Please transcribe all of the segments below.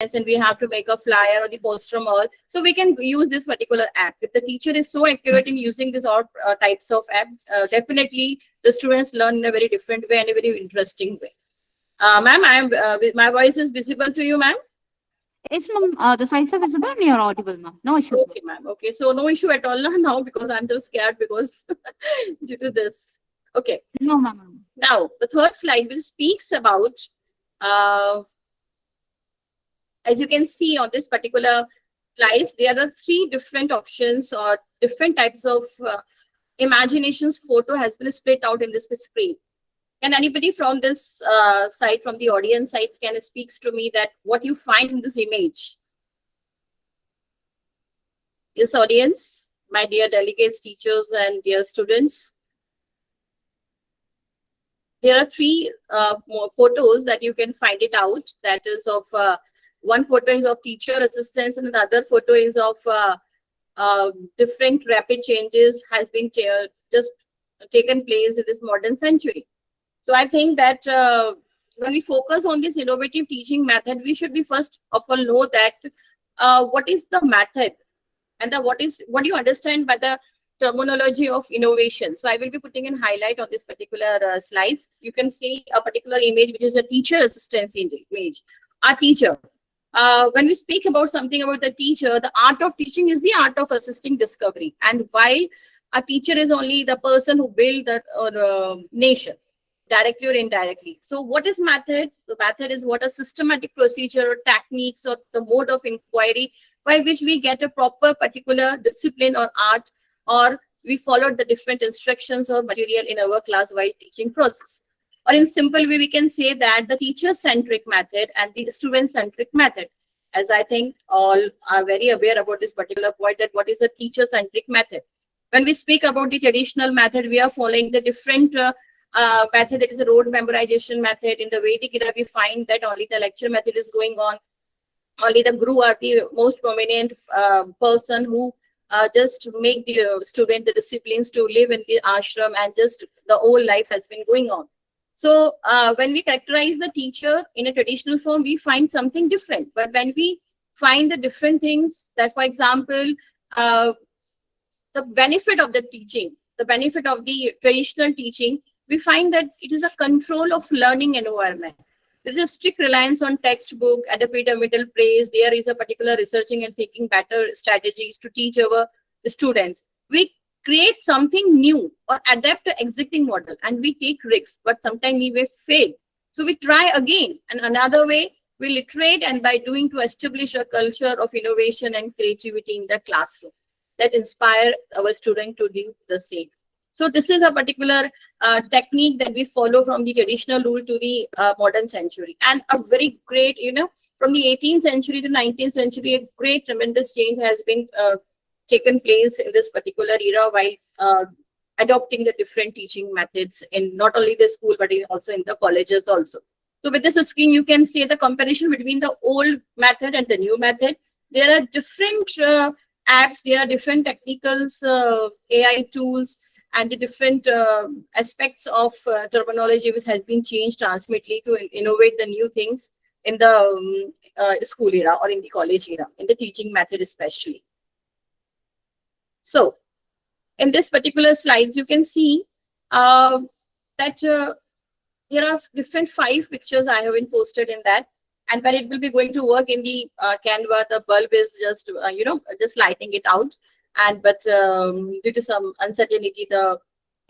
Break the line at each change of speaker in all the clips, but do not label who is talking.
and we have to make a flyer or the poster all. So we can use this particular app. If the teacher is so accurate in using these all types of apps, definitely the students learn in a very different way and a very interesting way. Ma'am, my voice is visible to you, ma'am?
Yes, ma'am. The slides are visible and you're audible, ma'am. No issue.
Okay, ma'am. Okay, so no issue at all now because I'm just scared because due to this. Okay.
No, ma'am.
Now, the third slide which speaks about, as you can see on this particular slides, there are three different options or different types of imaginations photo has been split out in this screen. Can anybody from this side, from the audience sides, can speaks to me that what you find in this image? Yes, audience, my dear delegates, teachers, and dear students. There are three more photos that you can find it out. That is of one photo is of teacher assistants, and the other photo is of different rapid changes has been just taken place in this modern century. So I think that when we focus on this innovative teaching method, we should be first of all know that what is the method and what do you understand by the terminology of innovation. So I will be putting in highlight on this particular slides. You can see a particular image, which is a teacher assistance image. Our teacher. When we speak about something about the teacher, the art of teaching is the art of assisting discovery. And while a teacher is only the person who built the nation, directly or indirectly. So what is method? The method is what a systematic procedure or techniques or the mode of inquiry by which we get a proper particular discipline or art, or we followed the different instructions or material in our class-wide teaching process. Or in simple way, we can say that the teacher-centric method and the student-centric method. As I think all are very aware about this particular point, that what is a teacher-centric method. When we speak about the traditional method, we are following the different method, that is a road memorization method. In the Vedic era, we find that only the lecture method is going on. Only the guru are the most prominent person who just make the student the disciplines to live in the ashram, and just the whole life has been going on. So when we characterize the teacher in a traditional form, we find something different. But when we find the different things, that for example, the benefit of the teaching, the benefit of the traditional teaching, we find that it is a control of learning environment. There is a strict reliance on textbook, adaptable praise. There is a particular researching and thinking better strategies to teach our students. We create something new or adapt to existing model, and we take risks, but sometimes we may fail. So we try again. And another way, we literate, and by doing to establish a culture of innovation and creativity in the classroom that inspire our student to do the same. So this is a particular technique that we follow from the traditional rule to the modern century, and a very great, from the 18th century to 19th century, a great tremendous change has been taken place in this particular era while adopting the different teaching methods in not only the school but also in the colleges also. So with this screen, you can see the comparison between the old method and the new method. There are different apps, there are different technicals, AI tools, and the different aspects of terminology which has been changed transmitly to innovate the new things in the school era or in the college era, in the teaching method especially. So in this particular slides, you can see that there are different 5 pictures I have been posted in that. And when it will be going to work in the Canva, the bulb is just, just lighting it out. But due to some uncertainty, the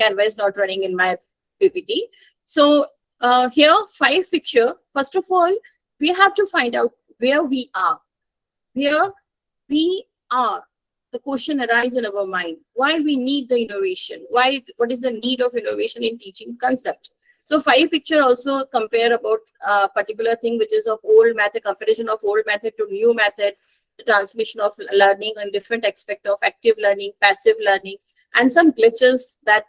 Canva is not running in my PPT. So here, 5 picture. First of all, we have to find out where we are. Where we are. The question arises in our mind. Why we need the innovation? What is the need of innovation in teaching concept? So 5 picture also compare about a particular thing which is of old method, comparison of old method to new method, the transmission of learning and different aspect of active learning, passive learning, and some glitches that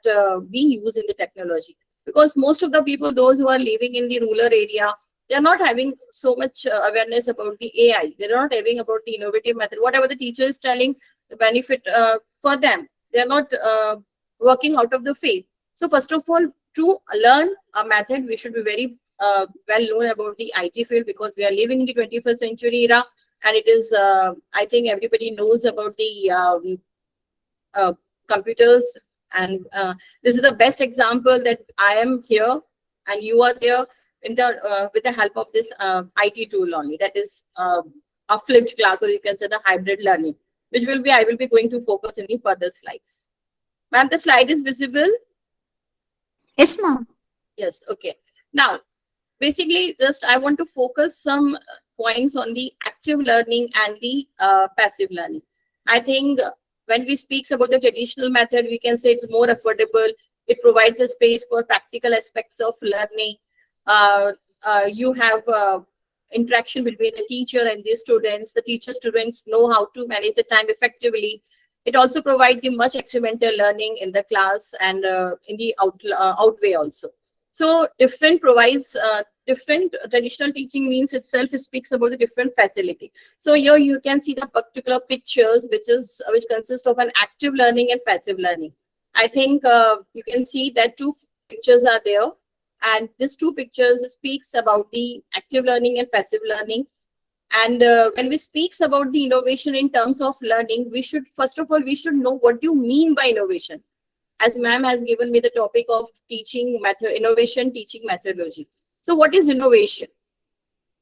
we use in the technology. Because most of the people, those who are living in the rural area, they are not having so much awareness about the AI. They're not having about the innovative method. Whatever the teacher is telling, the benefit for them, they're not working out of the faith. So first of all, to learn a method, we should be very well known about the IT field because we are living in the 21st century era, and it is, I think everybody knows about the computers. And this is the best example that I am here and you are there in the with the help of this IT tool only. That is a flipped class, or you can say the hybrid learning, which will be I will be going to focus in the further slides. Ma'am, the slide is visible.
Yes, ma'am.
Yes. Okay. Now, basically, just I want to focus some points on the active learning and the passive learning. I think when we speak about the traditional method, we can say it's more affordable. It provides a space for practical aspects of learning. You have interaction between the teacher and the students. The teacher students know how to manage the time effectively. It also provides the much experimental learning in the class and in the outway also. So different provides different traditional teaching means itself speaks about the different facility. So here you can see the particular pictures which consist of an active learning and passive learning. I think you can see that two pictures are there, and these two pictures speaks about the active learning and passive learning. And when we speaks about the innovation in terms of learning, we should first of all we should know what do you mean by innovation. As ma'am has given me the topic of teaching method, innovation, teaching methodology. So what is innovation?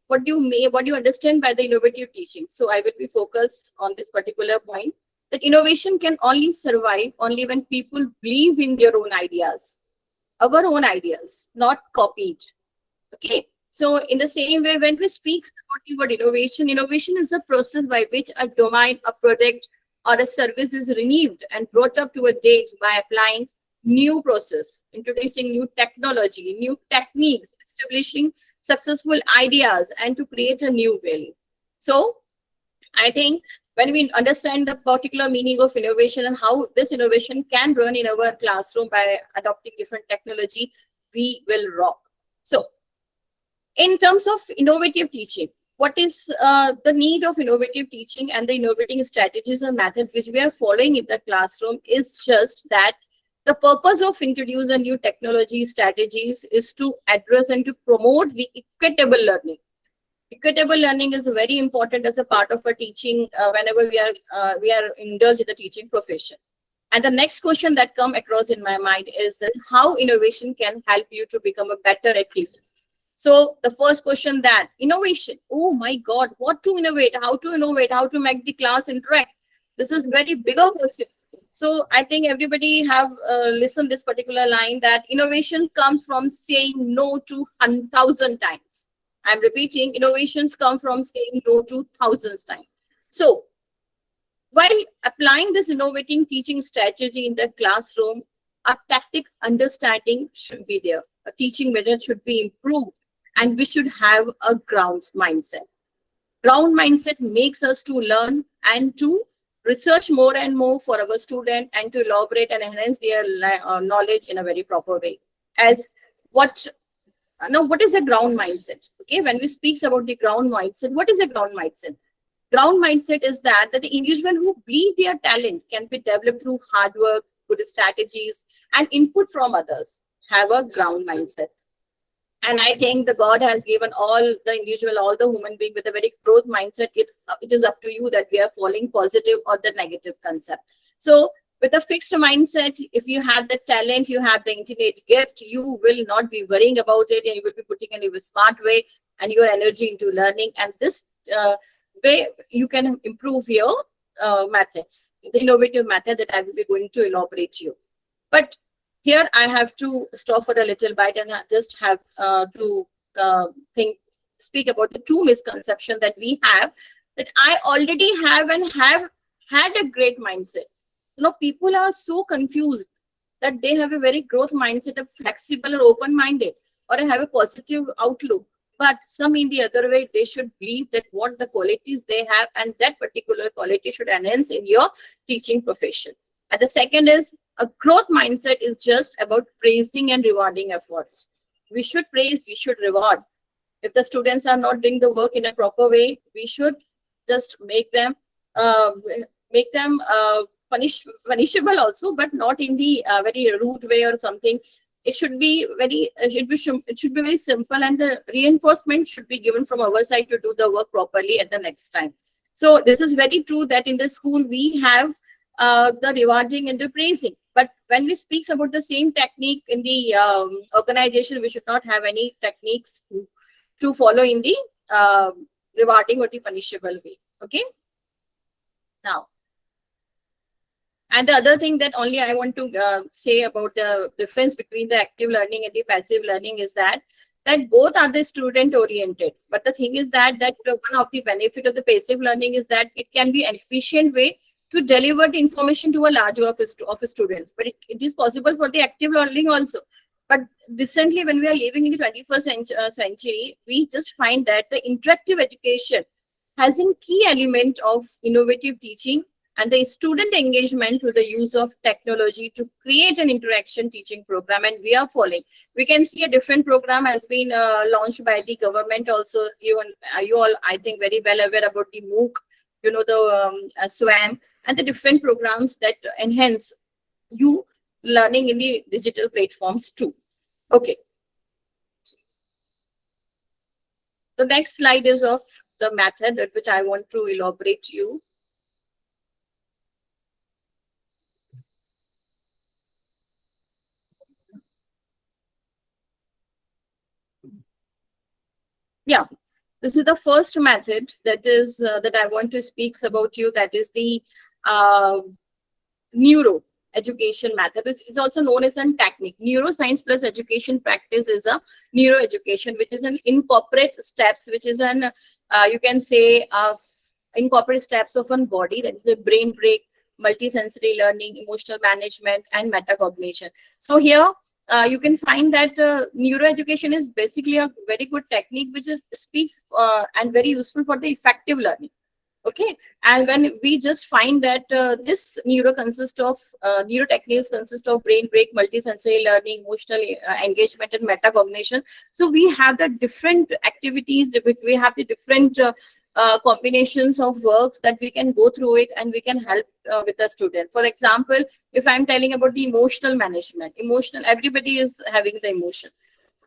What do you understand by the innovative teaching? So I will be focused on this particular point, that innovation can only survive only when people believe in their own ideas, our own ideas, not copied. Okay. So in the same way, when we speak about the word innovation, innovation is a process by which a domain, a product, or a service is renewed and brought up to a date by applying new process, introducing new technology, new techniques, establishing successful ideas, and to create a new value. So I think when we understand the particular meaning of innovation and how this innovation can run in our classroom by adopting different technology, we will rock. So in terms of innovative teaching, what is the need of innovative teaching and the innovating strategies and methods which we are following in the classroom is just that the purpose of introducing a new technology strategies is to address and to promote the equitable learning. Equitable learning is very important as a part of our teaching whenever we are indulged in the teaching profession. And the next question that come across in my mind is that how innovation can help you to become a better at teaching. So the first question, that innovation, oh my God, what to innovate, how to make the class interact. This is very bigger question. So I think everybody have listened this particular line, that innovation comes from saying no to 1,000 times. I'm repeating, innovations come from saying no to thousands times. So while applying this innovating teaching strategy in the classroom, a tactic understanding should be there. A teaching method should be improved, and we should have a grounds mindset. Ground mindset makes us to learn and to research more and more for our student, and to elaborate and enhance their knowledge in a very proper way. As what now, what is a ground mindset? Okay, when we speak about the ground mindset, what is a ground mindset? Ground mindset is that the individual who believes their talent can be developed through hard work, good strategies, and input from others. Have a ground mindset. And I think the God has given all the individual, all the human being with a very growth mindset. It is up to you that we are following positive or the negative concept. So with a fixed mindset, if you have the talent, you have the innate gift, you will not be worrying about it, and you will be putting in a smart way and your energy into learning. And this way you can improve your methods, the innovative method that I will be going to elaborate to you. But here I have to stop for a little bit, and I just have to speak about the two misconceptions that we have, that I already have and have had a great mindset. You know, people are so confused that they have a very growth mindset, of flexible or open-minded, or have a positive outlook. But some in the other way, they should believe that what the qualities they have, and that particular quality should enhance in your teaching profession. And the second is, a growth mindset is just about praising and rewarding efforts. We should praise, we should reward. If the students are not doing the work in a proper way, we should just make them punishable also, but not in the very rude way or something. it should be very, it should be very simple, and the reinforcement should be given from our side to do the work properly at the next time. So this is very true that in the school we have the rewarding and the praising. But when we speak about the same technique in the organization, we should not have any techniques to follow in the rewarding or the punishable way. Okay. Now, and the other thing that only I want to say about the difference between the active learning and the passive learning is that both are the student oriented. But the thing is that one of the benefit of the passive learning is that it can be an efficient way to deliver the information to a larger of students. But it is possible for the active learning also. But recently, when we are living in the 21st century, we just find that the interactive education has a key element of innovative teaching and the student engagement through the use of technology to create an interaction teaching program. And we are following. We can see a different program has been launched by the government also. You all, I think, very well aware about the MOOC, you know, the SWAM, and the different programs that enhance you learning in the digital platforms too. Okay. The next slide is of the method at which I want to elaborate to you. Yeah, this is the first method that is that I want to speak about you. That is the neuro education method. It's also known as a technique. Neuroscience plus education practice is a neuro education, which is an incorporate steps, which is an you can say incorporate steps of one body. That is the brain break, multisensory learning, emotional management, and metacognition. So here you can find that neuroeducation is basically a very good technique which speaks and very useful for the effective learning. Okay, and when we just find that this neuro techniques consist of brain break, multisensory learning, emotional engagement, and metacognition. So we have the different activities, we have the different combinations of works that we can go through it, and we can help with the student. For example, if I'm telling about the emotional management, everybody is having the emotion.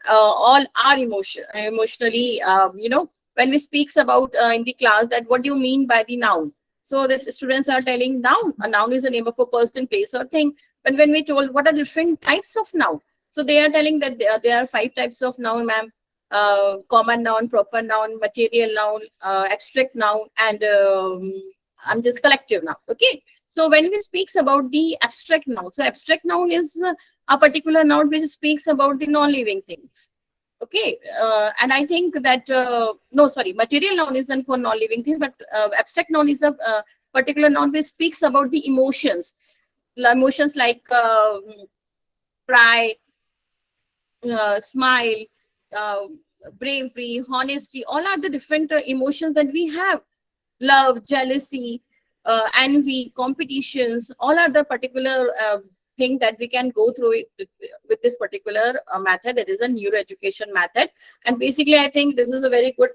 All are emotionally, you know, when we speaks about in the class that what do you mean by the noun? So the students are telling noun. A noun is the name of a person, place, or thing. But when we told what are different types of noun, so they are telling that there are 5 types of noun, ma'am. Common noun, proper noun, material noun, abstract noun, and I'm just collective noun. Okay. So when we speaks about the abstract noun, so abstract noun is a particular noun which speaks about the non-living things. Okay. And I think that, no, sorry, material noun isn't for non-living things, but abstract noun is the particular noun which speaks about the emotions. Emotions like cry, smile, bravery, honesty, all are the different emotions that we have. Love, jealousy, envy, competitions, all are the particular thing that we can go through with this particular method. That is a neuroeducation method. And basically, I think this is a very good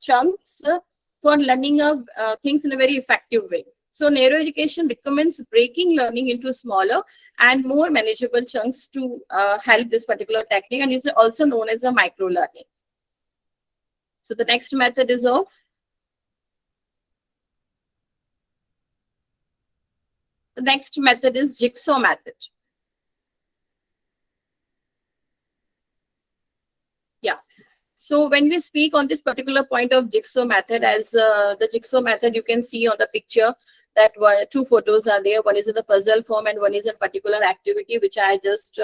chunks for learning of things in a very effective way. So neuroeducation recommends breaking learning into smaller and more manageable chunks to help this particular technique, and it's also known as a micro learning. So the next method is of the next method is jigsaw method. Yeah. So when we speak on this particular point of jigsaw method, as the jigsaw method, you can see on the picture that 2 photos are there. One is in the puzzle form and one is a particular activity, which I just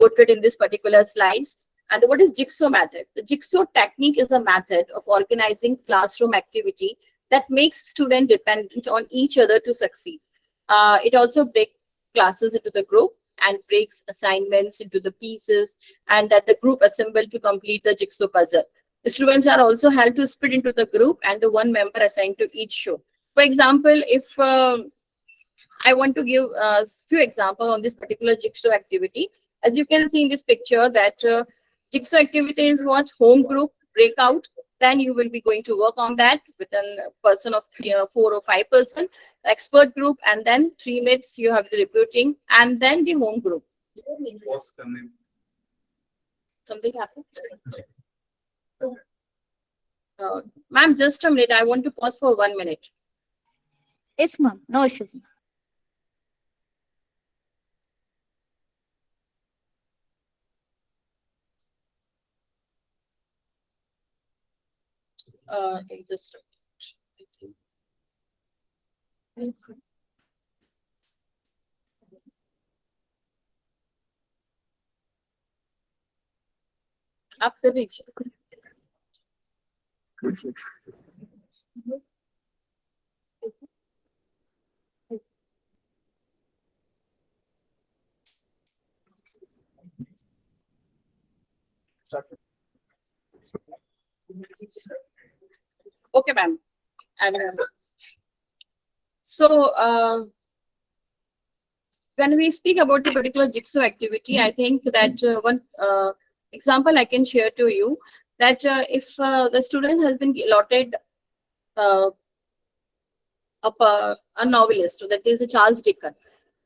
put it in this particular slides. And what is jigsaw method? The jigsaw technique is a method of organizing classroom activity that makes students dependent on each other to succeed. It also breaks classes into the group and breaks assignments into the pieces, and that the group assemble to complete the jigsaw puzzle. The students are also helped to split into the group and the one member assigned to each show. For example, if I want to give a few examples on this particular jigsaw activity, as you can see in this picture that jigsaw activity is what? Home group, breakout. Then you will be going to work on that with a person of 4 or 5 person, expert group, and then 3 mates you have the reporting, and then the home group. Something happened? Ma'am, just a minute. I want to pause for 1 minute.
Yes, ma'am. No issues.
Just a minute. आप कर दीजिए. Okay, ma'am. So, when we speak about a particular jigsaw activity, I think that one example I can share to you, that if the student has been allotted uh, a novelist, so that is a Charles Dickens.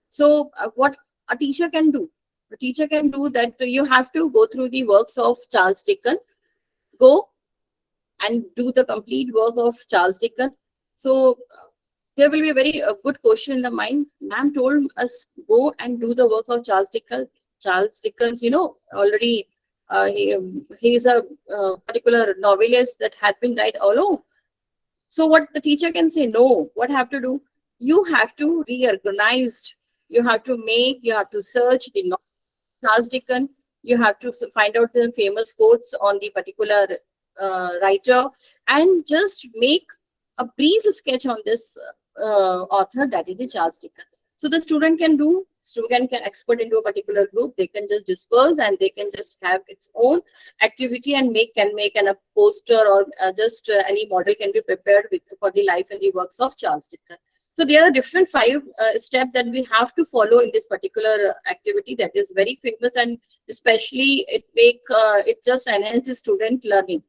So, what a teacher can do? A teacher can do that you have to go through the works of Charles Dickens, go and do the complete work of Charles Dickens. So, there will be a very good question in the mind. Ma'am told us go and do the work of Charles Dickens. Charles Dickens, already he is a particular novelist that had been died all along. So what the teacher can say, no, what have to do? You have to reorganize. You have to search the Charles Dickens. You have to find out the famous quotes on the particular writer and just make a brief sketch on this author, that is the Charles Dickens. So the student can expert into a particular group. They can just disperse and they can just have its own activity and can make a poster or just any model can be prepared for the life and the works of Charles Dickens. So there are different 5 steps that we have to follow in this particular activity that is very famous, and especially it just enhances student learning.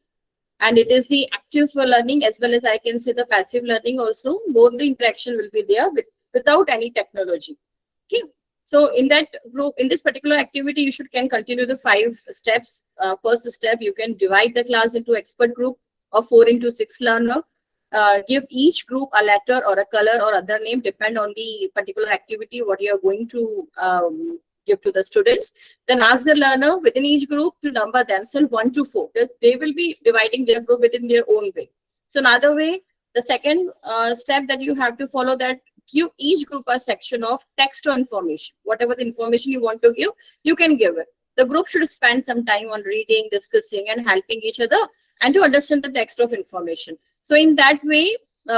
And it is the active learning as well as I can say the passive learning also. Both the interaction will be there without any technology. Okay. So in that group, in this particular activity, you can continue the 5 steps. First step, you can divide the class into expert group of 4 into 6 learner. Give each group a letter or a color or other name, depend on the particular activity, what you are going to give to the students. Then ask the learner within each group to number themselves 1 to 4. They will be dividing their group within their own way. So another way, the second step that you have to follow, that give each group a section of text or information. Whatever the information you want to give, you can give it. The group should spend some time on reading, discussing, and helping each other and to understand the text of information. So in that way,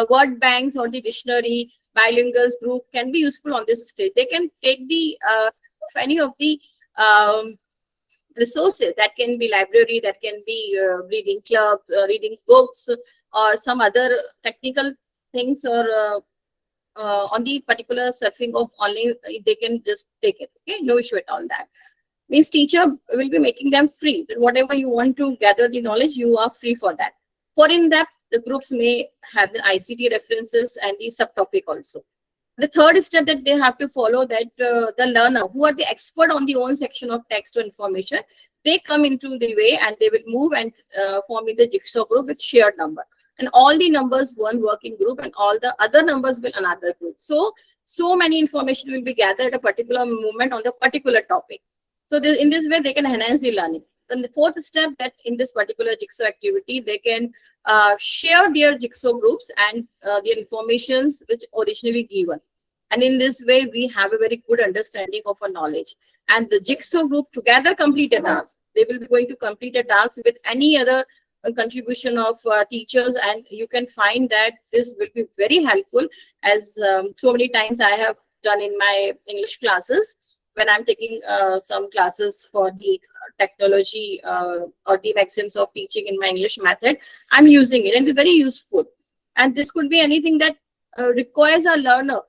word banks or the dictionary, bilinguals group can be useful on this stage. They can take the any of the resources, that can be library, that can be reading club, reading books, or some other technical things, or on the particular surfing of online, they can just take it. Okay, no issue at all. That means teacher will be making them free. Whatever you want to gather the knowledge, you are free for that. For in depth, the groups may have the ICT references and the subtopic also. The third step that they have to follow, that the learner who are the expert on the own section of text or information, they come into the way and they will move and form in the jigsaw group with shared number. And all the numbers one working group and all the other numbers will another group. So many information will be gathered at a particular moment on the particular topic. So in this way, they can enhance the learning. Then the fourth step, that in this particular jigsaw activity, they can share their jigsaw groups and the informations which originally given. And in this way, we have a very good understanding of our knowledge. And the jigsaw group together complete a task. They will be going to complete a task with any other contribution of teachers, and you can find that this will be very helpful, as so many times I have done in my English classes when I'm taking some classes for the technology or the maxims of teaching in my English method. I'm using it and it's very useful. And this could be anything that requires a learner,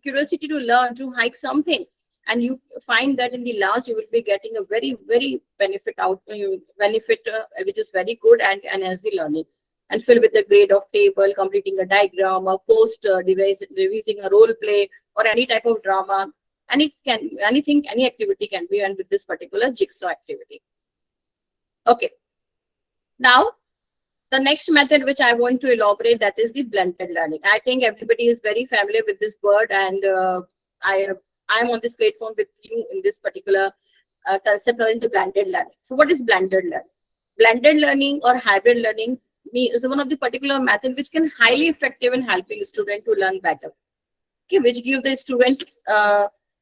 curiosity to learn, to hike something. And you find that in the last, you will be getting a very, very benefit which is very good and enhance the learning. And fill with the grade of table, completing a diagram, a poster, revising a role play, or any type of drama. And it can any activity can be, and with this particular jigsaw activity. Okay. Now, the next method which I want to elaborate, that is the blended learning. I think everybody is very familiar with this word, and I am on this platform with you in this particular concept of the blended learning. So what is blended learning? Blended learning or hybrid learning is one of the particular method which can highly effective in helping student to learn better. Okay, which give the students,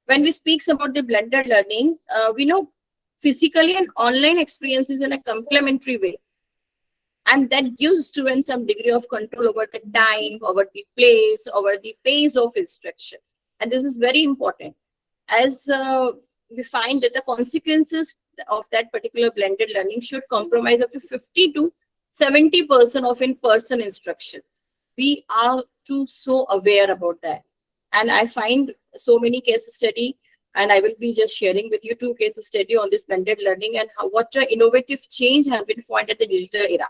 when we speaks about the blended learning, we know physically and online experiences in a complementary way, and that gives students some degree of control over the time, over the place, over the pace of instruction. And this is very important, as we find that the consequences of that particular blended learning should compromise up to 50 to 70% of in-person instruction. We are too so aware about that. And I find so many case study, and I will be just sharing with you 2 case study on this blended learning and how, what innovative change have been found at the digital era.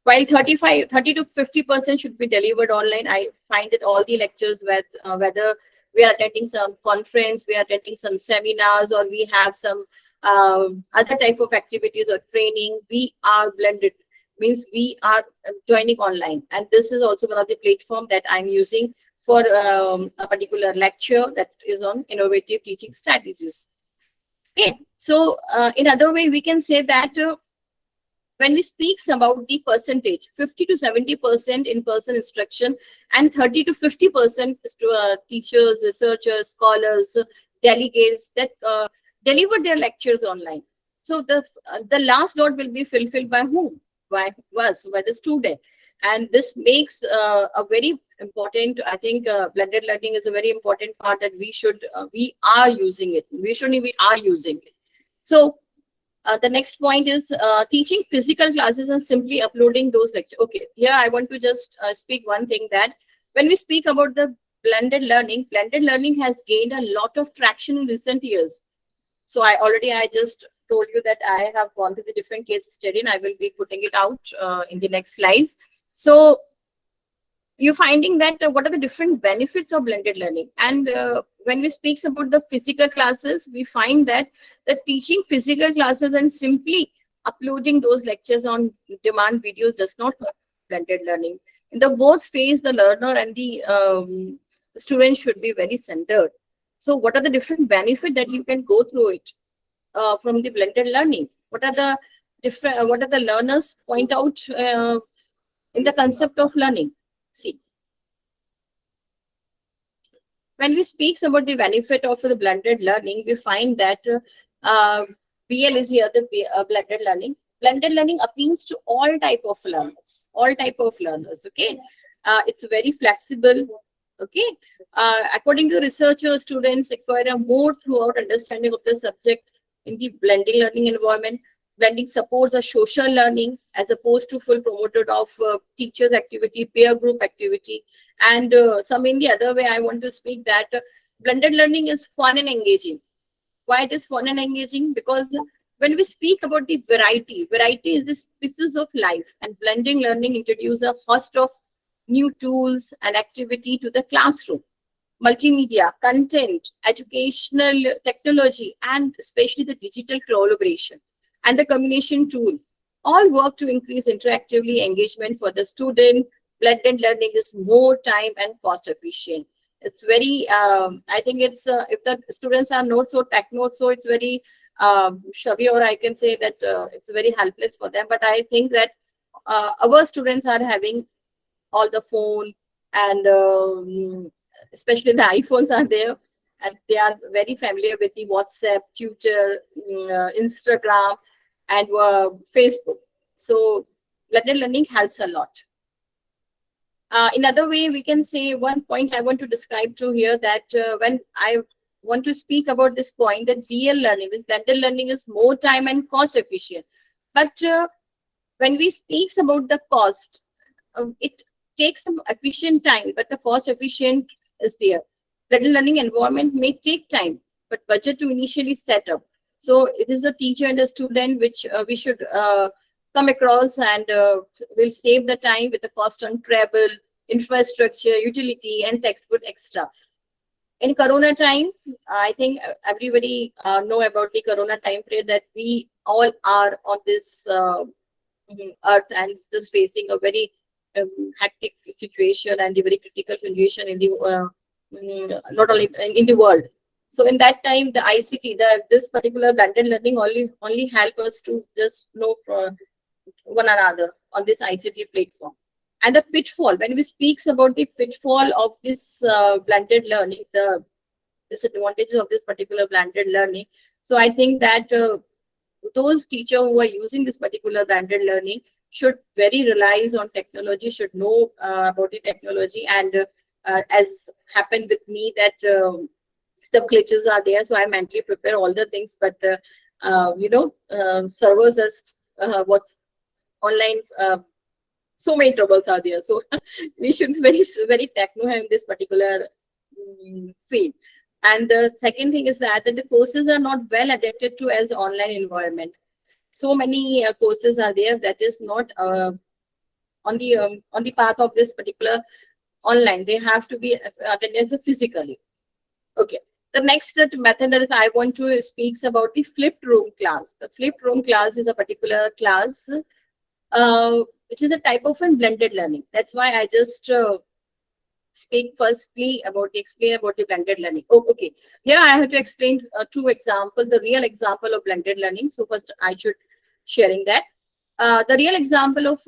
While 30 to 50% should be delivered online, I find that all the lectures, whether we are attending some conference, we are attending some seminars, or we have some other type of activities or training, we are blended, means we are joining online. And this is also one of the platform that I'm using for a particular lecture that is on innovative teaching strategies. Okay, so in other way, we can say that when we speaks about the percentage, 50 to 70% in-person instruction and 30 to 50% teachers, researchers, scholars, delegates that deliver their lectures online. So the last dot will be fulfilled by whom? By us, by the student. And this makes a very important, I think blended learning is a very important part that we are using it. We are using it. So the next point is teaching physical classes and simply uploading those lectures. Okay, here I want to just speak one thing, that when we speak about the blended learning has gained a lot of traction in recent years. So I just told you that I have gone through the different case study, and I will be putting it out in the next slides. So you're finding that what are the different benefits of blended learning. And when we speak about the physical classes, we find that the teaching physical classes and simply uploading those lectures on demand videos does not blended learning. In the both phase, the learner and the student should be very centered. So what are the different benefits that you can go through it from the blended learning? What are the different, what are the learners point out in the concept of learning? See, when we speak about the benefit of the blended learning, we find that BL is here, the blended learning. Blended learning appeals to all type of learners, okay? It's very flexible, okay? According to researchers, students acquire a more throughout understanding of the subject in the blended learning environment. Blending supports a social learning as opposed to full promoted of teachers activity, peer group activity. And some in the other way, I want to speak that blended learning is fun and engaging. Why it is fun and engaging? Because when we speak about the variety is the pieces of life, and blending learning introduces a host of new tools and activity to the classroom. Multimedia, content, educational technology, and especially the digital collaboration and the communication tool all work to increase interactively engagement for the student. Blended learning is more time and cost efficient. It's very, I think it's, if the students are not so techno, so it's very shabby, or I can say that it's very helpless for them. But I think that our students are having all the phone, and especially the iPhones are there, and they are very familiar with the WhatsApp, Twitter, Instagram, and Facebook. So blended learning helps a lot. In other way, we can say one point I want to describe to here, that when I want to speak about this point, that real learning, this blended learning is more time and cost efficient. But when we speak about the cost, it takes some efficient time, but the cost efficient is there. Blended learning environment may take time, but budget to initially set up. So it is the teacher and the student which we should come across, and will save the time with the cost on travel, infrastructure, utility, and textbook extra. In Corona time, I think everybody know about the Corona time period, that we all are on this earth and just facing a very hectic situation and a very critical situation in the not only in the world. So in that time, the ICT, this particular blended learning only help us to just know from one another on this ICT platform. And the pitfall, when we speaks about the pitfall of this blended learning, the disadvantages of this particular blended learning. So I think that those teachers who are using this particular blended learning should very relies on technology, should know about the technology, and as happened with me that some glitches are there, so I mentally prepare all the things, but servers just what's online, so many troubles are there. So we should be very techno in this particular field. And the second thing is that the courses are not well adapted to as online environment. So many courses are there that is not on the path of this particular online. They have to be attended physically. Okay. The next method that I want to speaks about the flipped room class. The flipped room class is a particular class which is a type of blended learning. That's why I just explain about the blended learning. Oh, okay. Here I have to explain two examples, the real example of blended learning. So first I should sharing that. The real example of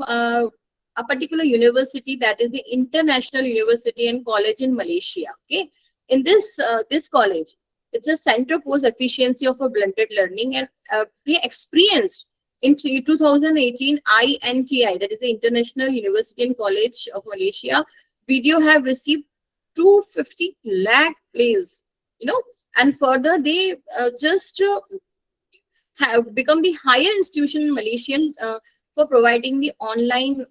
a particular university, that is the International University and College in Malaysia. Okay. In this college, it's a center course efficiency of a blended learning, and they experienced in 2018 INTI, that is the International University and College of Malaysia, video have received 250 lakh plays, and further they just have become the higher institution in Malaysian for providing the online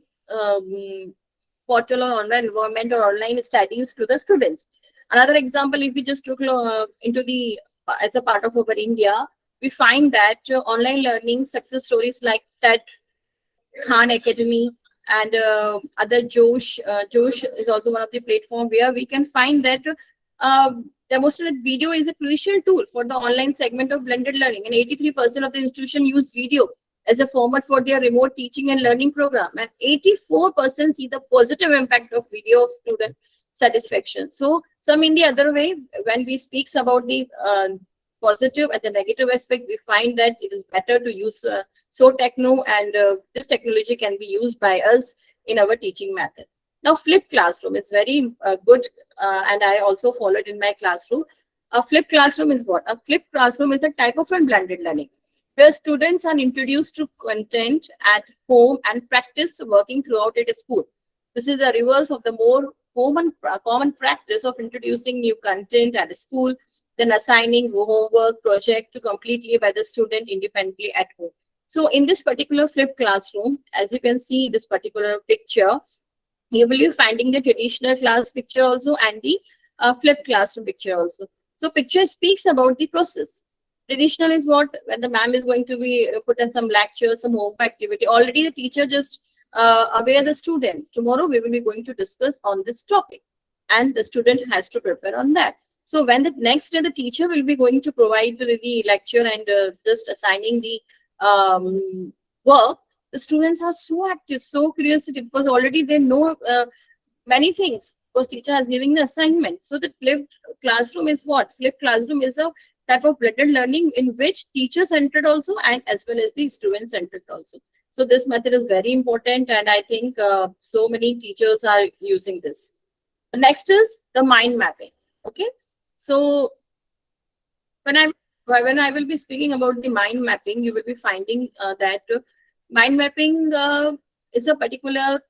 portal or online environment or online studies to the students. Another example, if we just look into the as a part of our India, we find that online learning success stories like TED, Khan Academy, and other Josh is also one of the platform where we can find that demonstrated video is a crucial tool for the online segment of blended learning, and 83% of the institution use video as a format for their remote teaching and learning program, and 84% see the positive impact of video of student satisfaction. So some in the other way, when we speaks about the positive and the negative aspect, we find that it is better to use so techno, and this technology can be used by us in our teaching method. Now, flipped classroom is very good, and I also follow it in my classroom. A flipped classroom is what? A flipped classroom is a type of blended learning where students are introduced to content at home and practice working throughout at school. This is the reverse of the more common practice of introducing new content at school, then assigning homework project to completely by the student independently at home. So in this particular flipped classroom, as you can see this particular picture, you will be finding the traditional class picture also and the flipped classroom picture also. So picture speaks about the process. Traditional is what? When the ma'am is going to be put in some lecture, some homework activity. Already the teacher just aware the student. Tomorrow we will be going to discuss on this topic, and the student has to prepare on that. So when the next day the teacher will be going to provide the lecture and just assigning the work, the students are so active, so curiosity, because already they know many things because teacher has given the assignment. So the flipped classroom is what? Flipped classroom is a type of blended learning in which teacher centered also and as well as the student centered also. So this method is very important, and I think so many teachers are using this. The next is the mind mapping. Okay, so when I will be speaking about the mind mapping, you will be finding that mind mapping is a particular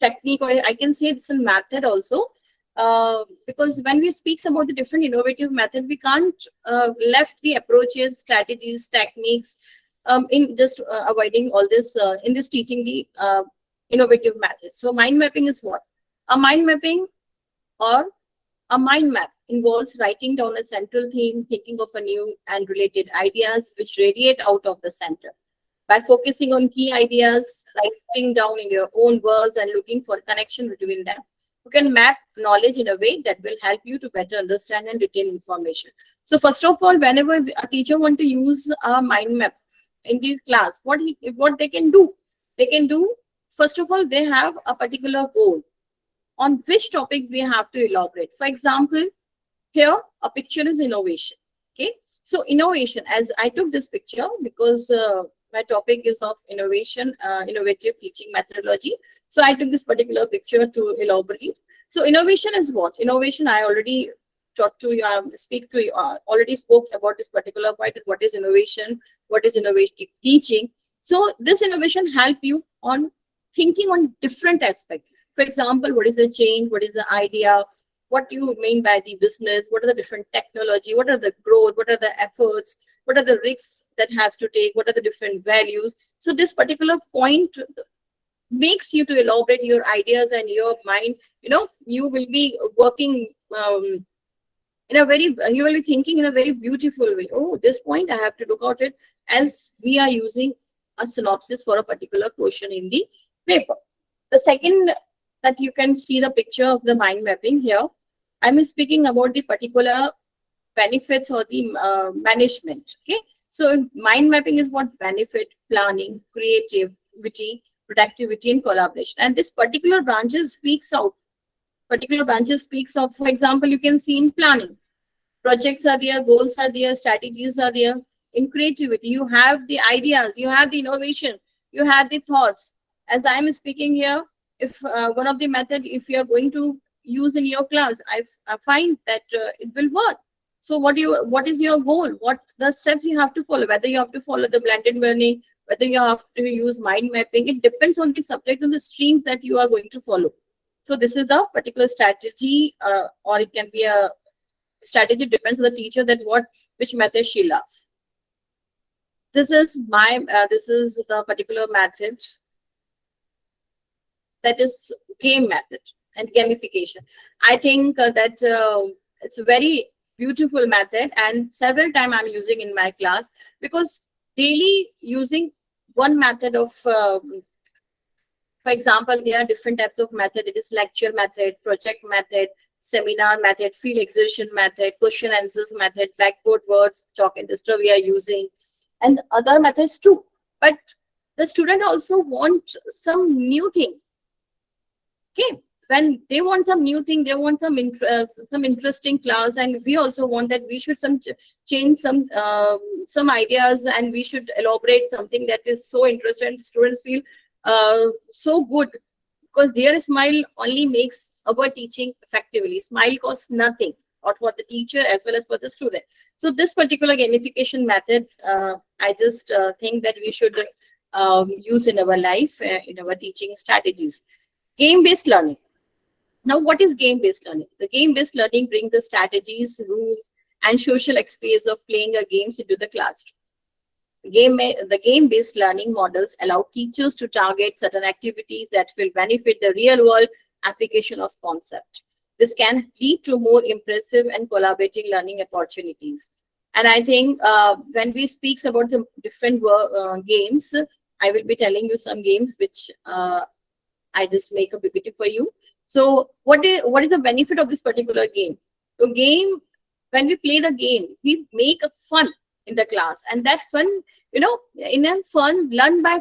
technique, or I can say it's a method also, because when we speak about the different innovative method, we can't left the approaches, strategies, techniques in just avoiding all this in this teaching the innovative methods. So mind mapping is what? A mind mapping or a mind map involves writing down a central theme, thinking of a new and related ideas which radiate out of the center. By focusing on key ideas, writing down in your own words and looking for connection between them. You can map knowledge in a way that will help you to better understand and retain information. So first of all, whenever a teacher want to use a mind map in this class, what they can do? They can do, first of all, they have a particular goal on which topic we have to elaborate. For example, here a picture is innovation. Okay, so innovation, as I took this picture because my topic is of innovation, innovative teaching methodology. So I took this particular picture to elaborate. So innovation is what? Innovation, I already talked to you, speak to you, already spoke about this particular point. What is innovation? What is innovative teaching? So this innovation help you on thinking on different aspects. For example, what is the change? What is the idea? What do you mean by the business? What are the different technology? What are the growth? What are the efforts? What are the risks that have to take? What are the different values? So this particular point makes you to elaborate your ideas and your mind. You know, you will be working in a very, you will be thinking in a very beautiful way. Oh, this point I have to look at it as we are using a synopsis for a particular question in the paper. The second, that you can see the picture of the mind mapping here. I'm speaking about the particular benefits or the management. Okay, so mind mapping is what? Benefit, planning, creativity, productivity, and collaboration. And this particular branches speaks out. Particular branches speaks of. For example, you can see in planning, projects are there, goals are there, strategies are there. In creativity, you have the ideas, you have the innovation, you have the thoughts. As I am speaking here, if one of the method, if you are going to use in your class, I find that it will work. So what is your goal? What the steps you have to follow? Whether you have to follow the blended learning, whether you have to use mind mapping, it depends on the subject and the streams that you are going to follow. So this is the particular strategy, or it can be a strategy, depends on the teacher that which method she loves. This is this is the particular method, that is game method and gamification. I think that it's a very beautiful method, and several times I'm using in my class, because daily using one method of, for example, there are different types of method. It is lecture method, project method, seminar method, field exertion method, question answers method, blackboard words, chalk and duster we are using, and other methods too. But the student also want some new thing. Okay, when they want some new thing, they want some interesting class, and we also want that we should change some ideas, and we should elaborate something that is so interesting. Students feel so good, because their smile only makes our teaching effectively. Smile costs nothing, or for the teacher as well as for the student. So this particular gamification method, I just think that we should use in our life, in our teaching strategies. Game-based learning. Now, what is game-based learning? The game-based learning brings the strategies, rules, and social experience of playing a games into the classroom. The game-based learning models allow teachers to target certain activities that will benefit the real-world application of concept. This can lead to more impressive and collaborating learning opportunities. And I think when we speak about the different games, I will be telling you some games which I just make a PPT for you. So what is the benefit of this particular game? So game, when we play the game, we make a fun in the class, and that fun, you know, in a fun, learn by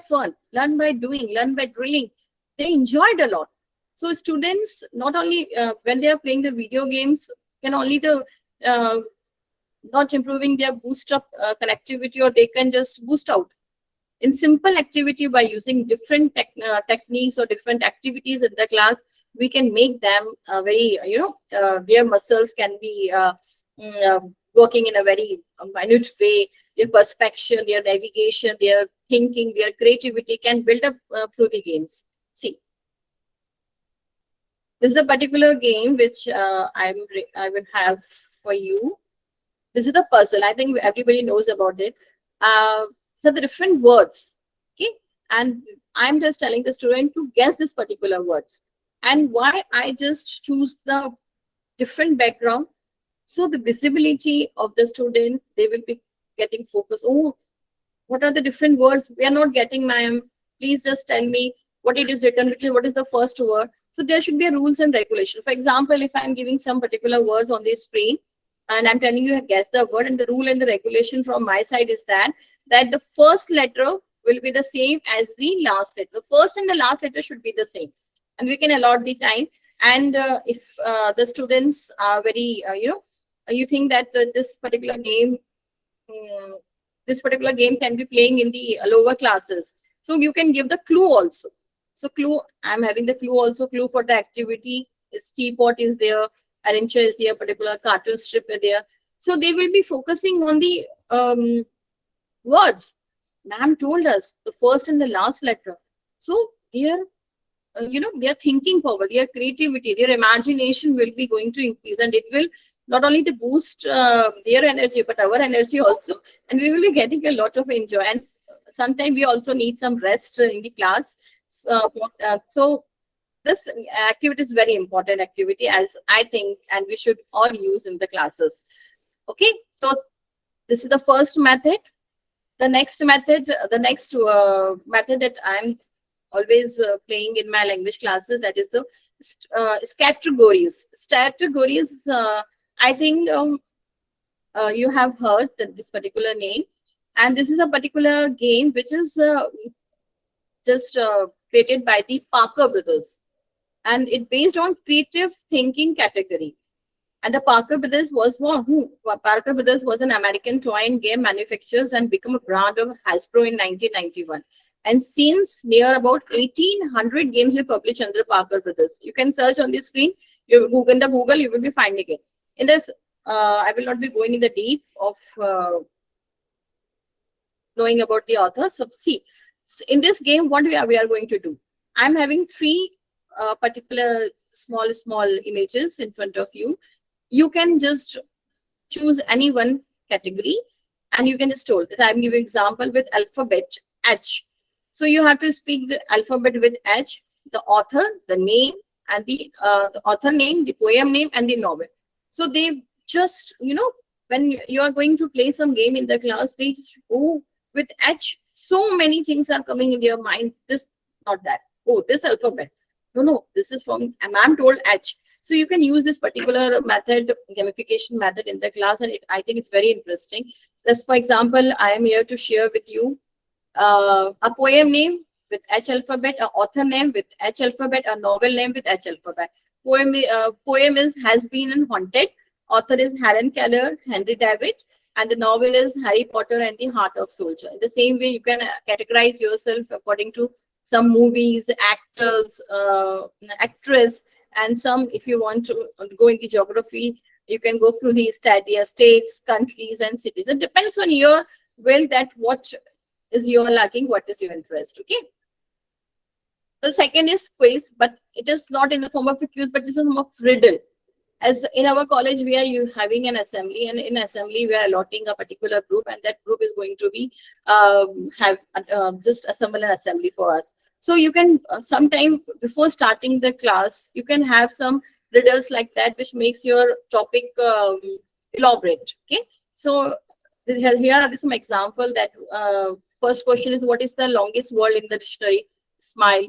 doing, learn by drilling, they enjoyed a lot. So students, not only when they are playing the video games, can only not improving their boost up connectivity, or they can just boost out in simple activity by using different techniques or different activities in the class. We can make them very, their muscles can be working in a very minute way. Their perception, their navigation, their thinking, their creativity can build up through the games. See, this is a particular game which I will have for you. This is the puzzle. I think everybody knows about it. So the different words, okay, and I'm just telling the student to guess this particular words, and why I just choose the different background. So the visibility of the student, they will be getting focused. Oh, what are the different words? We are not getting, ma'am. Please just tell me what it is written, what is the first word. So there should be a rules and regulation. For example, if I'm giving some particular words on the screen and I'm telling you guess the word, and the rule and the regulation from my side is that the first letter will be the same as the last letter. The first and the last letter should be the same, and we can allot the time. And if the students are very, you think that this particular game, can be playing in the lower classes, so you can give the clue also. So clue, I'm having the clue also. Clue for the activity is teapot is there, arranger is there, particular cartoon strip is there. So they will be focusing on the words. Ma'am told us the first and the last letter. So their, their thinking power, their creativity, their imagination will be going to increase, and it will not only to boost their energy, but our energy also. And we will be getting a lot of enjoy. And sometimes we also need some rest in the class. So this activity is very important activity, as I think, and we should all use in the classes. Okay, so this is the first method. The next method, method that I'm always playing in my language classes, that is the categories. Categories, I think you have heard that this particular name, and this is a particular game which is just created by the Parker brothers, and it based on creative thinking category. And the Parker brothers was who? Parker brothers was an American toy and game manufacturers and become a brand of Hasbro in 1991. And since near about 1800 games were published under Parker brothers. You can search on the screen. You Google, you will be finding it. In this, I will not be going in the deep of knowing about the author. So see, in this game, what we are going to do? I'm having three particular small images in front of you. You can just choose any one category, and you can just hold it. I'm giving example with alphabet H. So you have to speak the alphabet with H, the author, the name, and the author name, the poem name, and the novel. So they just, when you are going to play some game in the class, they just go with H. So many things are coming in your mind. This, not that. Oh, this alphabet. No, this is from, I'm told H. So you can use this particular method, gamification method in the class, and I think it's very interesting. So for example, I am here to share with you a poem name with H alphabet, an author name with H alphabet, a novel name with H alphabet. Poem is Has Been and Haunted. Author is Helen Keller, Henry David, and the novel is Harry Potter and the Heart of Soldier. In the same way, you can categorize yourself according to some movies, actors, actress, and some, if you want to go into geography, you can go through the states, countries, and cities. It depends on your will, that what is your liking, what is your interest. Okay. The second is quiz, but it is not in the form of a quiz, but it's in the form of riddle. As in our college, we are having an assembly, and in assembly we are allotting a particular group, and that group is going to be just assemble an assembly for us. So you can sometime before starting the class, you can have some riddles like that, which makes your topic elaborate. Okay, so here are some example. That first question is, what is the longest word in the dictionary? Smile,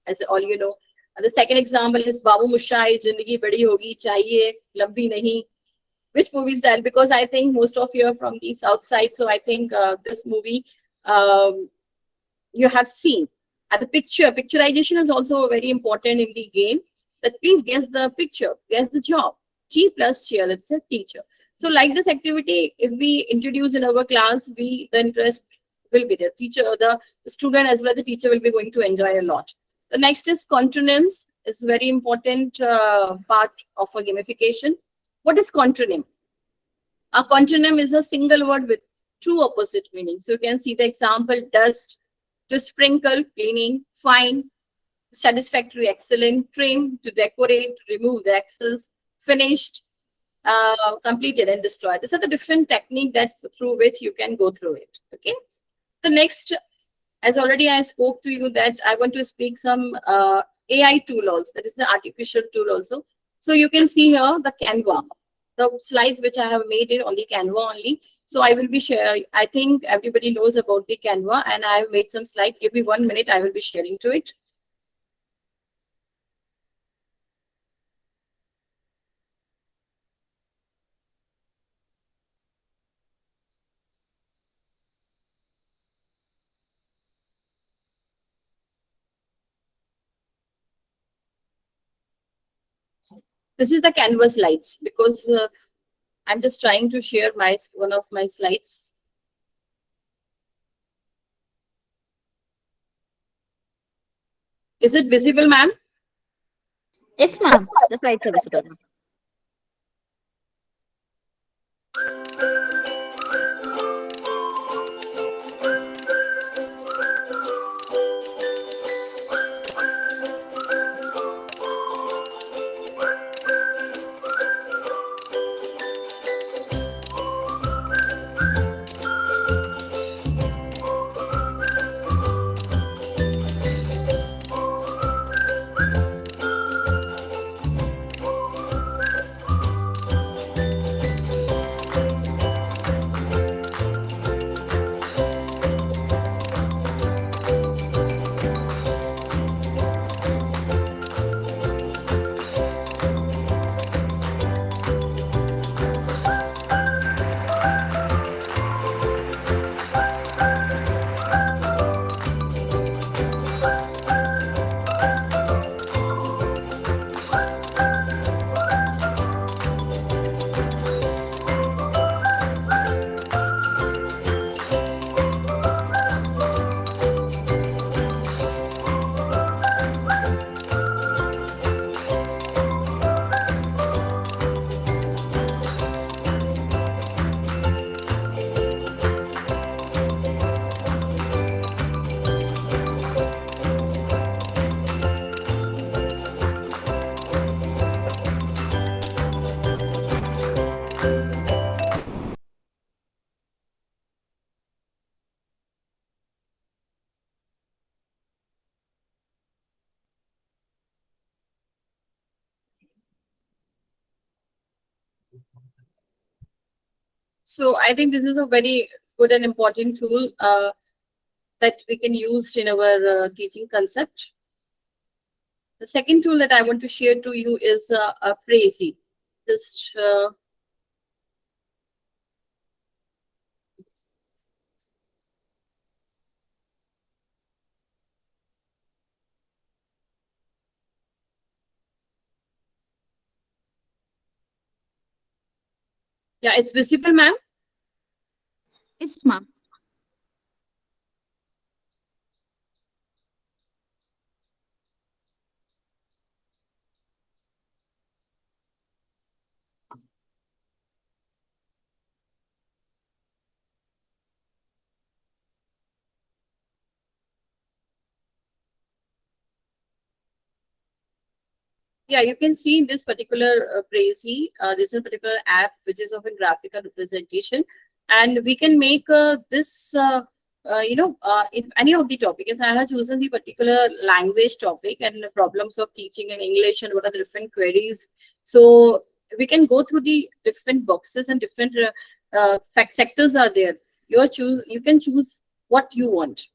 as all you know. The second example is Babu Mushai, Jindagi Badi Hogi Chahiye, Lambi Nahi. Which movie is that? Because I think most of you are from the south side, so I think this movie you have seen. And the picturization is also very important in the game. That please guess the picture, guess the job. T plus chair, let's say teacher. So like this activity, if we introduce in our class, the interest will be there. Teacher, the student as well as the teacher will be going to enjoy a lot. The next is contronyms. Is very important part of a gamification. What is contronym? A contronym is a single word with two opposite meanings. So you can see the example: dust, to sprinkle, cleaning; fine, satisfactory, excellent; trim, to decorate, to remove the excess; finished, completed, and destroyed. These are the different techniques that through which you can go through it. Okay. The next, as already I spoke to you, that I want to speak some AI tool also. That is the artificial tool also. So you can see here the Canva, the slides which I have made it on the Canva only. So I will be sharing. I think everybody knows about the Canva, and I have made some slides. Give me 1 minute. I will be sharing to it. This is the Canvas slides, because I'm just trying to share one of my slides. Is it visible, ma'am?
Yes, ma'am. The slides are visible.
So I think this is a very good and important tool that we can use in our teaching concept. The second tool that I want to share to you is a Prezi. Just yeah, it's visible, ma'am.
Yes, ma'am.
Yeah, you can see in this particular Prezi, this is a particular app which is of a graphical representation, and we can make this, in any of the topics. I have chosen the particular language topic and the problems of teaching in English and what are the different queries. So we can go through the different boxes and different fact sectors are there. You can choose what you want.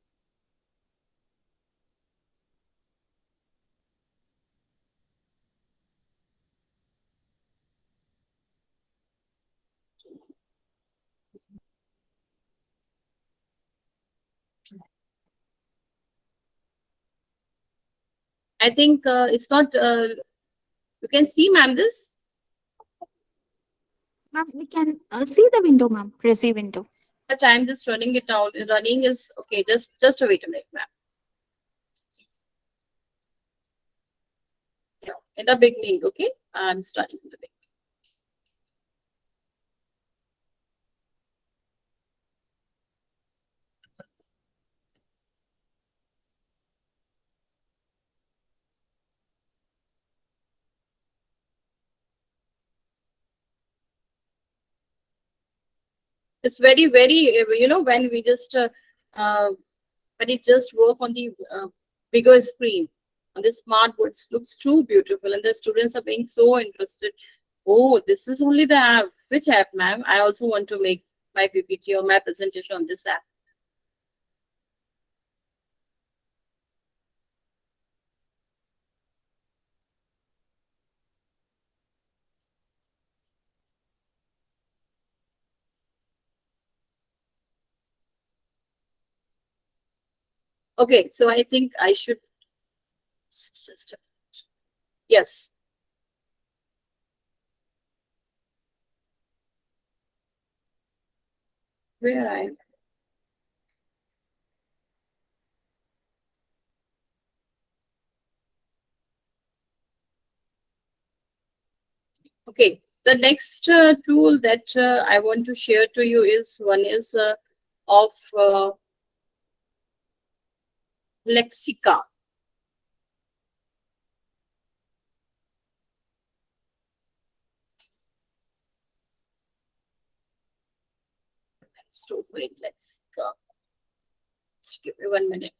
I think it's not. You can see, ma'am, this.
Ma'am, we can see the window, ma'am. Prezi window.
The time just running it out. Running is okay. Just wait a minute, ma'am. Yeah, in the beginning, okay. I'm starting in the beginning. It's very, when we just uh, when it just work on the bigger screen on the smart boards, looks too beautiful, and the students are being so interested. Oh, this is only the app. Which app, ma'am? I also want to make my PPT or my presentation on this app. Okay, so I think I should just yes. Where I am. Okay, the next tool that I want to share to you is one is of Lexica. Let's open it. Lexica. Just give me 1 minute.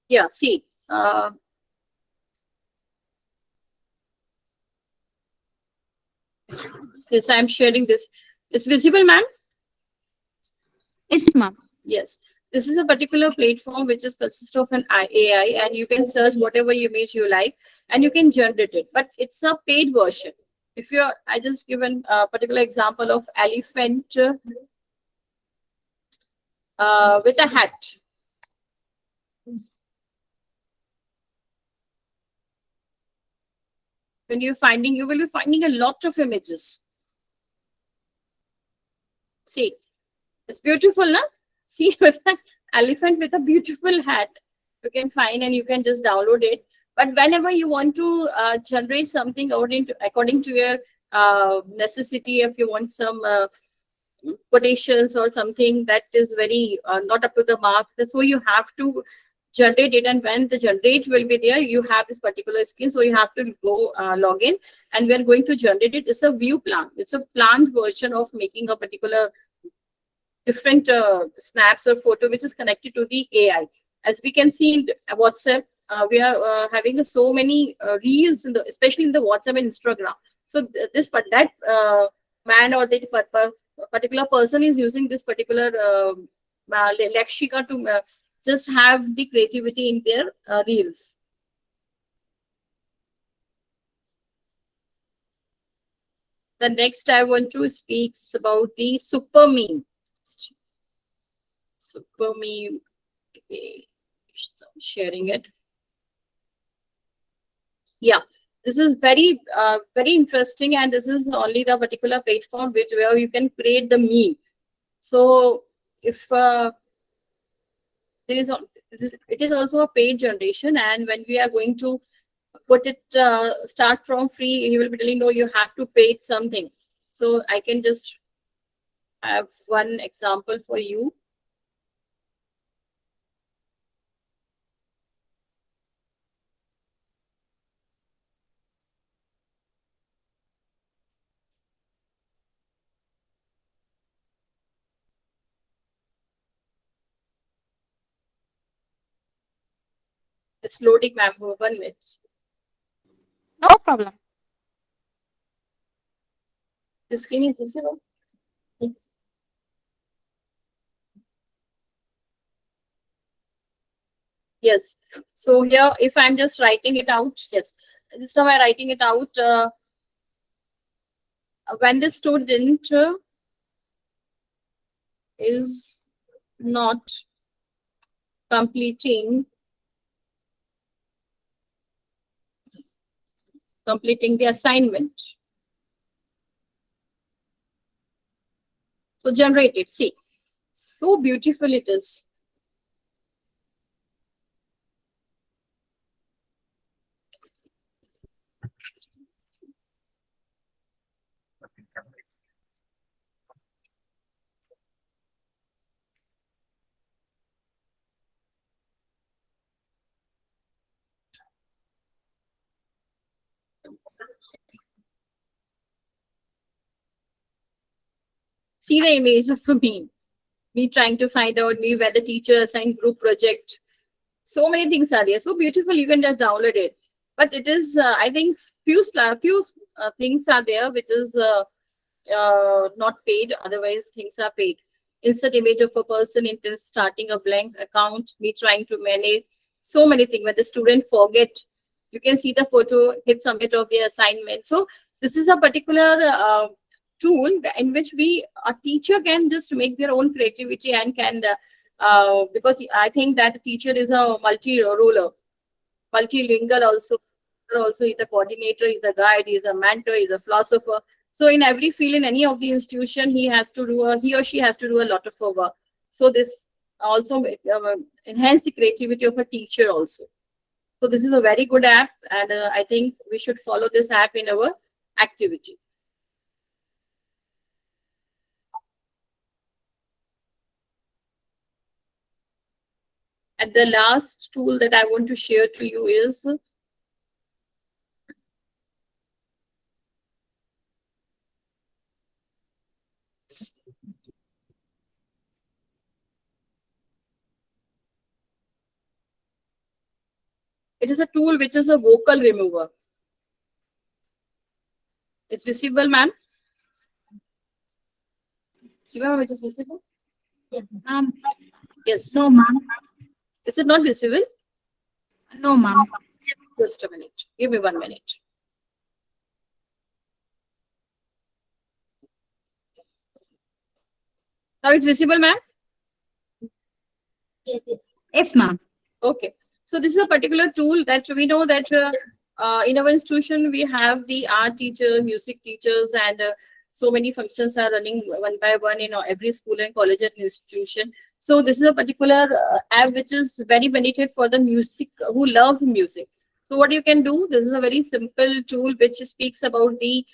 Yeah, see, yes, I'm sharing this. It's visible, ma'am?
Yes, ma'am.
Yes. This is a particular platform which is consists of an AI, and you can search whatever image you like and you can generate it. But it's a paid version. If you're, I just given a particular example of elephant with a hat. When you're finding, you will be finding a lot of images. See, it's beautiful, na? See, with an elephant with a beautiful hat, you can find and you can just download it. But whenever you want to generate something according to your necessity, if you want some quotations or something that is very not up to the mark, so you have to generate it, and when the generate will be there, you have this particular skin, so you have to go log in, and we are going to generate it. It's a view plan. It's a planned version of making a particular different snaps or photo which is connected to the AI. As we can see in WhatsApp, we are having so many reels in the, especially in the WhatsApp and Instagram. So that man or that particular person is using this particular lexicon to just have the creativity in their reels. The next I want to speak about the super meme. Super meme. Okay. Sharing it. Yeah, this is very very interesting, and this is only the particular platform where you can create the meme. So if there is it is also a paid generation, and when we are going to put it start from free, he will be telling, no, you have to pay something. So I can just have one example for you. It's loading, ma'am. 1 minute.
No problem.
The screen is visible. Yes. Yes. So here, if I'm just writing it out, yes, this time I'm writing it out. When the student is not completing the assignment, so generate it. See, so beautiful it is. See the image of me trying to find out me where the teacher assigned group project. So many things are there. So beautiful, you can just download it. But it is, I think, few things are there which is not paid. Otherwise, things are paid. Insert image of a person into starting a blank account. Me trying to manage so many things. When the student forget, you can see the photo, hit submit of the assignment. So This is a particular tool in which a teacher can just make their own creativity and can, because I think that the teacher is a multi-roller, multilingual also. Also, he's the coordinator, he's the guide, he's a mentor, he's a philosopher. So in every field, in any of the institution, he or she has to do a lot of work. So this also enhance the creativity of a teacher also. So this is a very good app, and I think we should follow this app in our activity. And the last tool that I want to share to you is it is a tool which is a vocal remover. It's visible, ma'am? See, ma'am, it is visible? Yes.
No, ma'am.
Is it not visible?
No, ma'am.
Just a minute. Give me 1 minute. Now it's visible, ma'am?
Yes, yes.
Yes, ma'am.
Okay. So this is a particular tool that we know that in our institution, we have the art teacher, music teachers, and so many functions are running one by one in every school and college and institution. So this is a particular app which is very beneficial for the music who love music. So what you can do, this is a very simple tool which speaks about the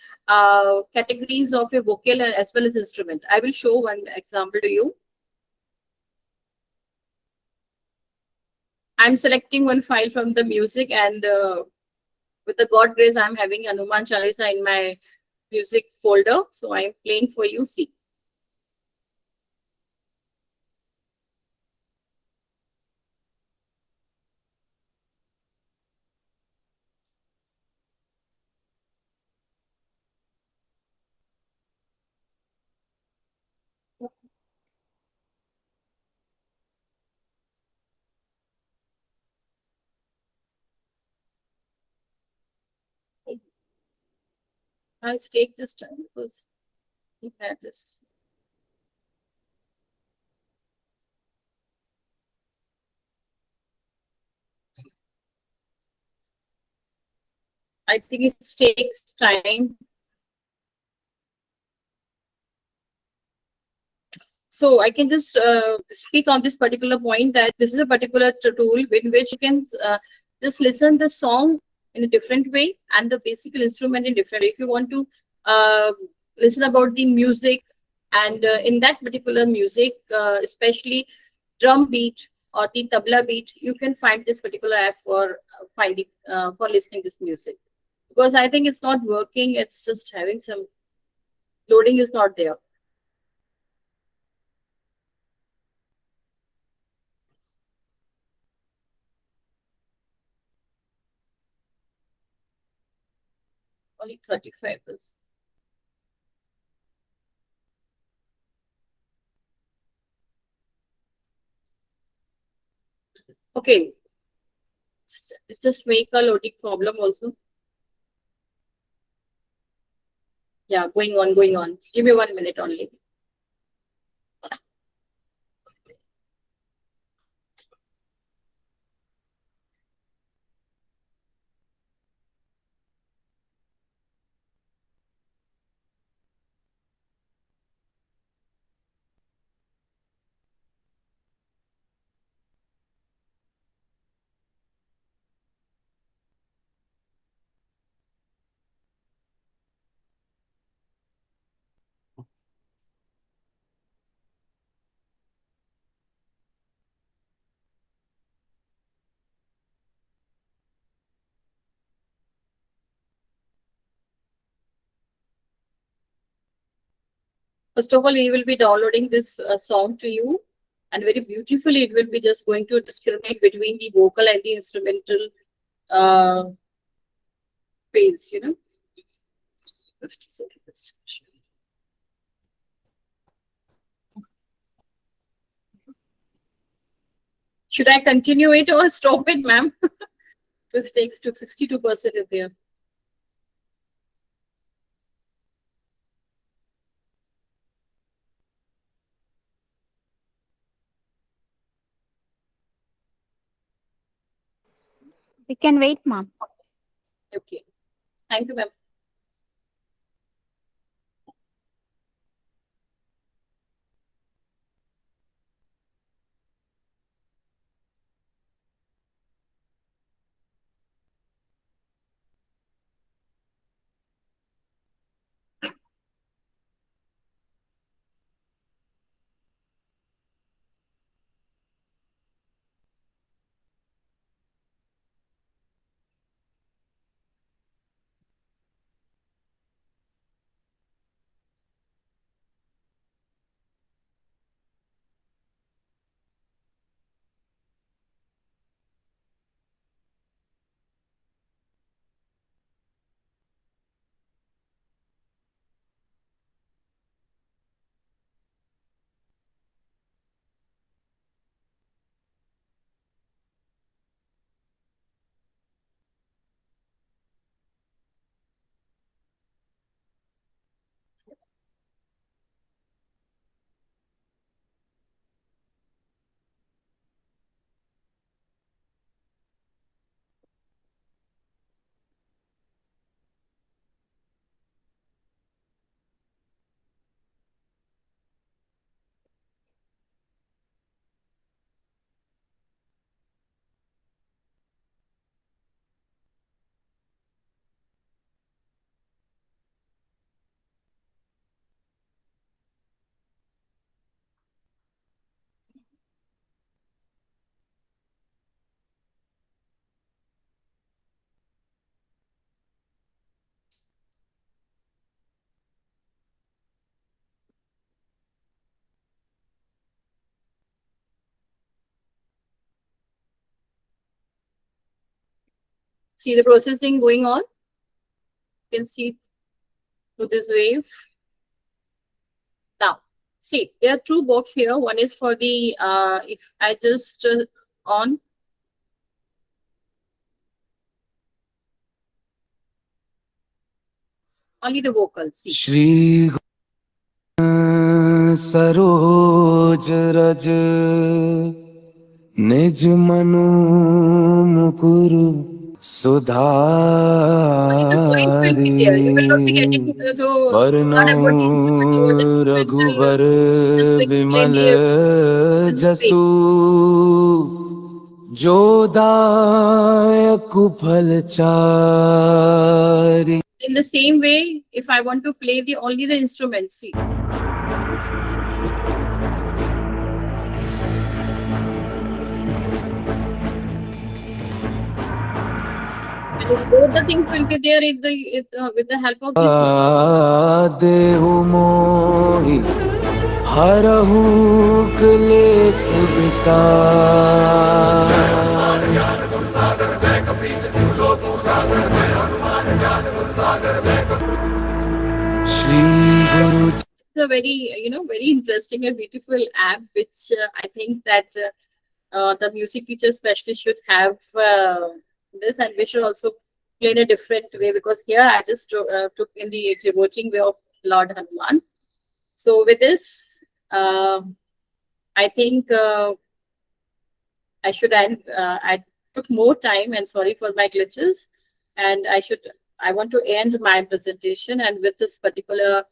categories of a vocal as well as instrument. I will show one example to you. I'm selecting one file from the music, and with the God grace, I'm having Hanuman Chalisa in my music folder. So I'm playing for you. See. I'll take this time because you had this. I think it takes time. So I can just speak on this particular point that this is a particular tool in which you can just listen the song in a different way and the basic instrument in different way. If you want to listen about the music and in that particular music, especially drum beat or the tabla beat, you can find this particular app for finding for listening this music. Because I think it's not working, it's just having some loading is not there. Only 35 is. Okay. It's just make a loading problem also. Yeah, going on, going on. Give me 1 minute only. First of all, he will be downloading this song to you, and very beautifully, it will be just going to discriminate between the vocal and the instrumental phase, 50 seconds. Should I continue it or stop it, ma'am? This takes to 62% is there.
We can wait, ma'am.
Okay. Thank you, ma'am. See the processing going on. You can see through this wave. Now, see, there are two boxes here. One is for the, if I just on. Only the vocals. See.
Shri Saroj Raj Nij Manu Mukuru
Only the voice will be there. You will not be getting
Sudhari
to not
Varnau
about the instrument over the instrumental.
Raghubar
Just to explain
Vimal
the this is
Jasu Jodayak Phalchari.
in the same way, if I want to play the only the instrument, see. And if both the things will be there with the help of this.
देहु मोहि हरहु क्लेश श्री गुरु
It's a very, very interesting and beautiful app, which I think that the music teacher especially should have this, and we should also play in a different way, because here I just took in the devoting way of Lord Hanuman. So with this, I think I should end. I took more time, and sorry for my glitches, and I want to end my presentation, and with this particular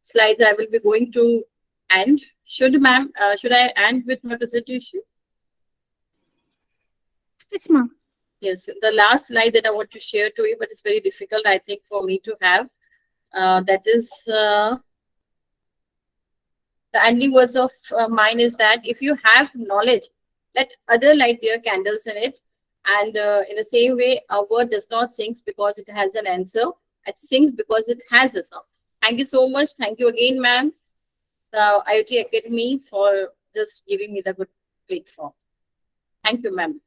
slides, I will be going to end. Should I end with my presentation?
Yes, ma'am.
Yes, the last slide that I want to share to you, but it's very difficult, I think, for me to have. That is the ending words of mine is that if you have knowledge, let other light their candles in it. And in the same way, a word does not sing because it has an answer. It sings because it has a sound. Thank you so much. Thank you again, ma'am, the IoT Academy, for just giving me the good platform. Thank you, ma'am.